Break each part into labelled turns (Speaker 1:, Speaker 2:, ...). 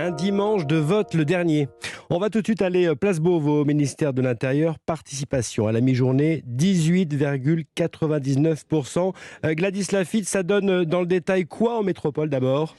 Speaker 1: Un dimanche de vote, le dernier. On va tout de suite aller place Beauvau au ministère de l'Intérieur. Participation à la mi-journée, 18,99%. Gladys Lafitte, ça donne dans le détail quoi en métropole d'abord ?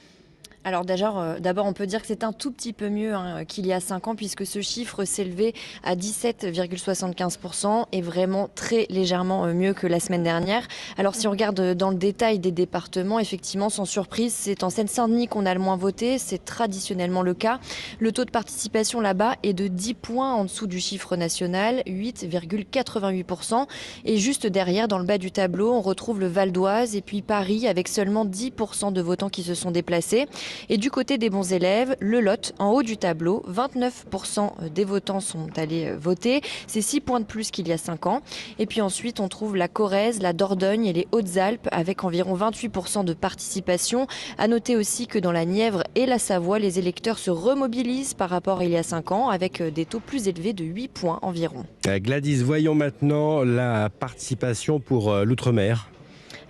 Speaker 2: Alors d'abord, on peut dire que c'est un tout petit peu mieux qu'il y a 5 ans puisque ce chiffre s'élevait à 17,75% et vraiment très légèrement mieux que la semaine dernière. Alors si on regarde dans le détail des départements, effectivement, sans surprise, c'est en Seine-Saint-Denis qu'on a le moins voté. C'est traditionnellement le cas. Le taux de participation là-bas est de 10 points en dessous du chiffre national, 8,88%. Et juste derrière, dans le bas du tableau, on retrouve le Val d'Oise et puis Paris avec seulement 10% de votants qui se sont déplacés. Et du côté des bons élèves, le Lot, en haut du tableau, 29% des votants sont allés voter. C'est 6 points de plus qu'il y a 5 ans. Et puis ensuite, on trouve la Corrèze, la Dordogne et les Hautes-Alpes avec environ 28% de participation. À noter aussi que dans la Nièvre et la Savoie, les électeurs se remobilisent par rapport à il y a 5 ans avec des taux plus élevés de 8 points environ.
Speaker 1: Gladys, voyons maintenant la participation pour l'outre-mer.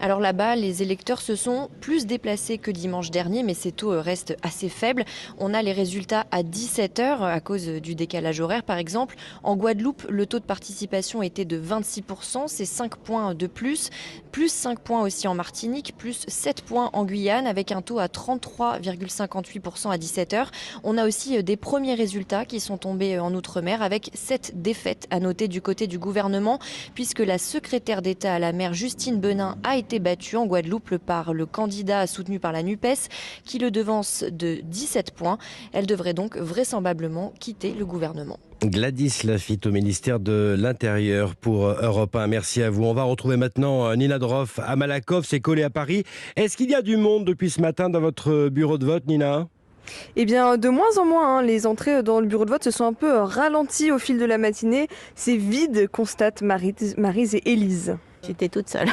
Speaker 2: Alors là-bas, les électeurs se sont plus déplacés que dimanche dernier, mais ces taux restent assez faibles. On a les résultats à 17h à cause du décalage horaire, par exemple. En Guadeloupe, le taux de participation était de 26%, c'est 5 points de plus 5 points aussi en Martinique, plus 7 points en Guyane, avec un taux à 33,58% à 17h. On a aussi des premiers résultats qui sont tombés en Outre-mer, avec 7 défaites à noter du côté du gouvernement, puisque la secrétaire d'État à la mer, Justine Benin, a été battue en Guadeloupe par le candidat soutenu par la NUPES qui le devance de 17 points. Elle devrait donc vraisemblablement quitter le gouvernement.
Speaker 1: Gladys Lafitte au ministère de l'Intérieur pour Europe 1. Merci à vous. On va retrouver maintenant Nina Droff à Malakoff, c'est collé à Paris. Est-ce qu'il y a du monde depuis ce matin dans votre bureau de vote, Nina ?
Speaker 3: Eh bien, de moins en moins, les entrées dans le bureau de vote se sont un peu ralenties au fil de la matinée. C'est vide, constatent Maryse et Élise.
Speaker 4: J'étais toute seule.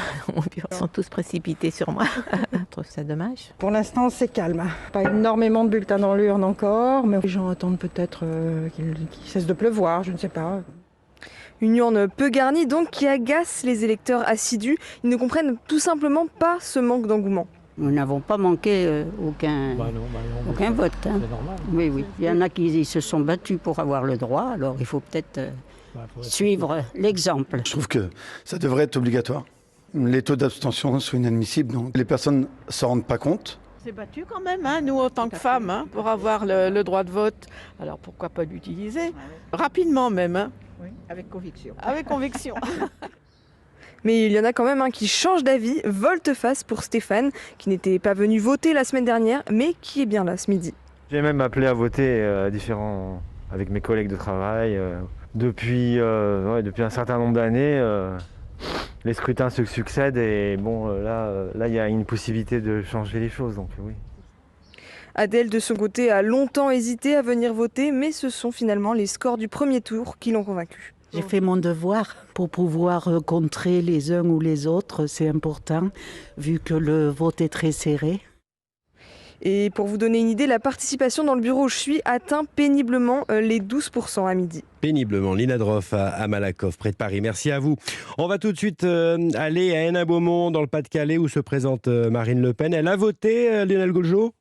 Speaker 4: Ils sont tous précipités sur moi. Je trouve ça dommage.
Speaker 5: Pour l'instant, c'est calme. Pas énormément de bulletins dans l'urne encore, mais les gens attendent peut-être qu'il cesse de pleuvoir, je ne sais pas.
Speaker 3: Une urne peu garnie donc qui agace les électeurs assidus. Ils ne comprennent tout simplement pas ce manque d'engouement.
Speaker 6: Nous n'avons pas manqué aucun vote. Hein.
Speaker 7: C'est normal.
Speaker 6: Oui. Il y en a qui se sont battus pour avoir le droit, alors il faut peut-être suivre l'exemple.
Speaker 8: Je trouve que ça devrait être obligatoire. Les taux d'abstention sont inadmissibles, donc les personnes ne s'en rendent pas compte.
Speaker 9: On s'est battu quand même, nous, en tant que femmes, pour avoir le droit de vote. Alors pourquoi pas l'utiliser ? Rapidement même.
Speaker 5: Oui, avec conviction.
Speaker 9: Avec conviction.
Speaker 3: Mais il y en a quand même qui changent d'avis, volte-face pour Stéphane, qui n'était pas venu voter la semaine dernière, mais qui est bien là ce midi.
Speaker 7: J'ai même appelé à voter avec mes collègues de travail. Depuis un certain nombre d'années, les scrutins se succèdent et bon, là, il y a une possibilité de changer les choses, donc oui.
Speaker 3: Adèle, de son côté, a longtemps hésité à venir voter, mais ce sont finalement les scores du premier tour qui l'ont convaincu.
Speaker 6: J'ai fait mon devoir pour pouvoir contrer les uns ou les autres, c'est important, vu que le vote est très serré.
Speaker 3: Et pour vous donner une idée, la participation dans le bureau où je suis atteint péniblement les 12% à midi.
Speaker 1: Péniblement, Nina Droff à Malakoff, près de Paris. Merci à vous. On va tout de suite aller à Hénin-Beaumont, dans le Pas-de-Calais, où se présente Marine Le Pen. Elle a voté, Lionel Gaujo ?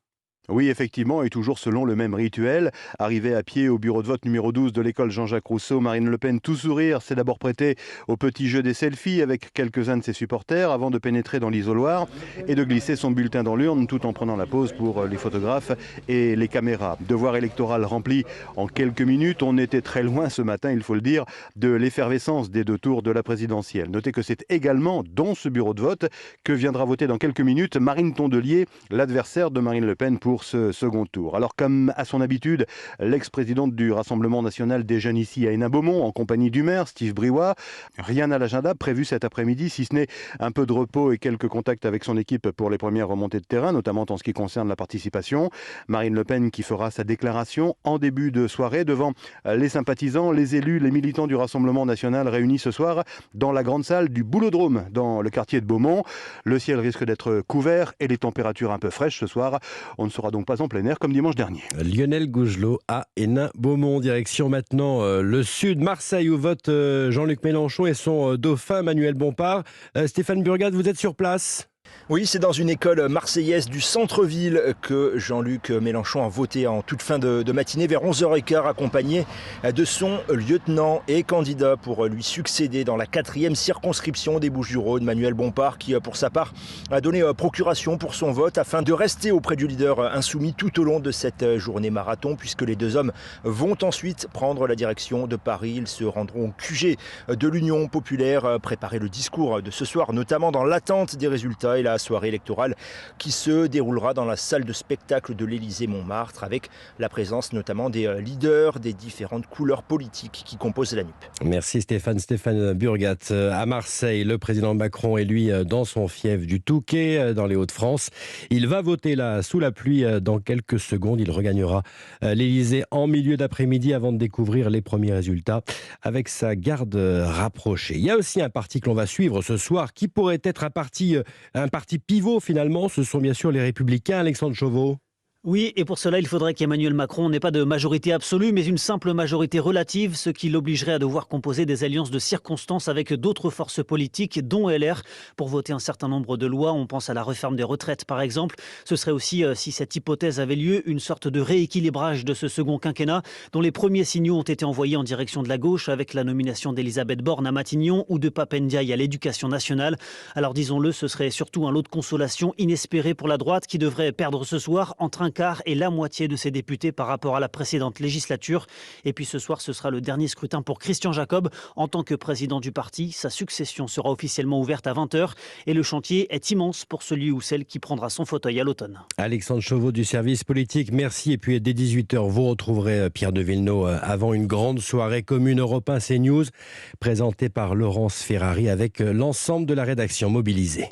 Speaker 10: Oui, effectivement, et toujours selon le même rituel. Arrivée à pied au bureau de vote numéro 12 de l'école Jean-Jacques Rousseau, Marine Le Pen, tout sourire, s'est d'abord prêtée au petit jeu des selfies avec quelques-uns de ses supporters avant de pénétrer dans l'isoloir et de glisser son bulletin dans l'urne tout en prenant la pause pour les photographes et les caméras. Devoir électoral rempli en quelques minutes. On était très loin ce matin, il faut le dire, de l'effervescence des deux tours de la présidentielle. Notez que c'est également dans ce bureau de vote que viendra voter dans quelques minutes Marine Tondelier, l'adversaire de Marine Le Pen pour ce second tour. Alors, comme à son habitude, l'ex-présidente du Rassemblement national déjeune ici à Hénin-Beaumont en compagnie du maire, Steve Briouat. Rien à l'agenda prévu cet après-midi, si ce n'est un peu de repos et quelques contacts avec son équipe pour les premières remontées de terrain, notamment en ce qui concerne la participation. Marine Le Pen qui fera sa déclaration en début de soirée devant les sympathisants, les élus, les militants du Rassemblement national réunis ce soir dans la grande salle du Boulodrome dans le quartier de Beaumont. Le ciel risque d'être couvert et les températures un peu fraîches ce soir. On ne sera donc pas en plein air comme dimanche dernier.
Speaker 1: Lionel Gougelot à Hénin-Beaumont. Direction maintenant le sud, Marseille, où vote Jean-Luc Mélenchon et son dauphin Manuel Bompard. Stéphane Burgat, vous êtes sur place ?
Speaker 11: Oui, c'est dans une école marseillaise du centre-ville que Jean-Luc Mélenchon a voté en toute fin de matinée, vers 11h15, accompagné de son lieutenant et candidat pour lui succéder dans la 4e circonscription des Bouches-du-Rhône, Manuel Bompard, qui pour sa part a donné procuration pour son vote afin de rester auprès du leader insoumis tout au long de cette journée marathon, puisque les deux hommes vont ensuite prendre la direction de Paris. Ils se rendront au QG de l'Union populaire, préparer le discours de ce soir, notamment dans l'attente des résultats et la soirée électorale qui se déroulera dans la salle de spectacle de l'Élysée-Montmartre, avec la présence notamment des leaders des différentes couleurs politiques qui composent la NUP.
Speaker 1: Merci Stéphane Burgat. À Marseille, le président Macron est lui dans son fief du Touquet, dans les Hauts-de-France. Il va voter là sous la pluie dans quelques secondes. Il regagnera l'Élysée en milieu d'après-midi avant de découvrir les premiers résultats avec sa garde rapprochée. Il y a aussi un parti que l'on va suivre ce soir qui pourrait être un parti pivot finalement. Ce sont bien sûr les Républicains. Alexandre Chauveau.
Speaker 12: Oui, et pour cela, il faudrait qu'Emmanuel Macron n'ait pas de majorité absolue, mais une simple majorité relative, ce qui l'obligerait à devoir composer des alliances de circonstances avec d'autres forces politiques, dont LR, pour voter un certain nombre de lois. On pense à la réforme des retraites, par exemple. Ce serait aussi, si cette hypothèse avait lieu, une sorte de rééquilibrage de ce second quinquennat, dont les premiers signaux ont été envoyés en direction de la gauche, avec la nomination d'Elisabeth Borne à Matignon ou de Pape Ndiaye à l'Éducation nationale. Alors disons-le, ce serait surtout un lot de consolation inespéré pour la droite, qui devrait perdre ce soir entre un quart et la moitié de ses députés par rapport à la précédente législature. Et puis ce soir, ce sera le dernier scrutin pour Christian Jacob. En tant que président du parti, sa succession sera officiellement ouverte à 20h et le chantier est immense pour celui ou celle qui prendra son fauteuil à l'automne.
Speaker 1: Alexandre Chauveau du service politique, merci. Et puis dès 18h, vous retrouverez Pierre de Villeneuve avant une grande soirée commune Europe 1 CNews, présentée par Laurence Ferrari avec l'ensemble de la rédaction mobilisée.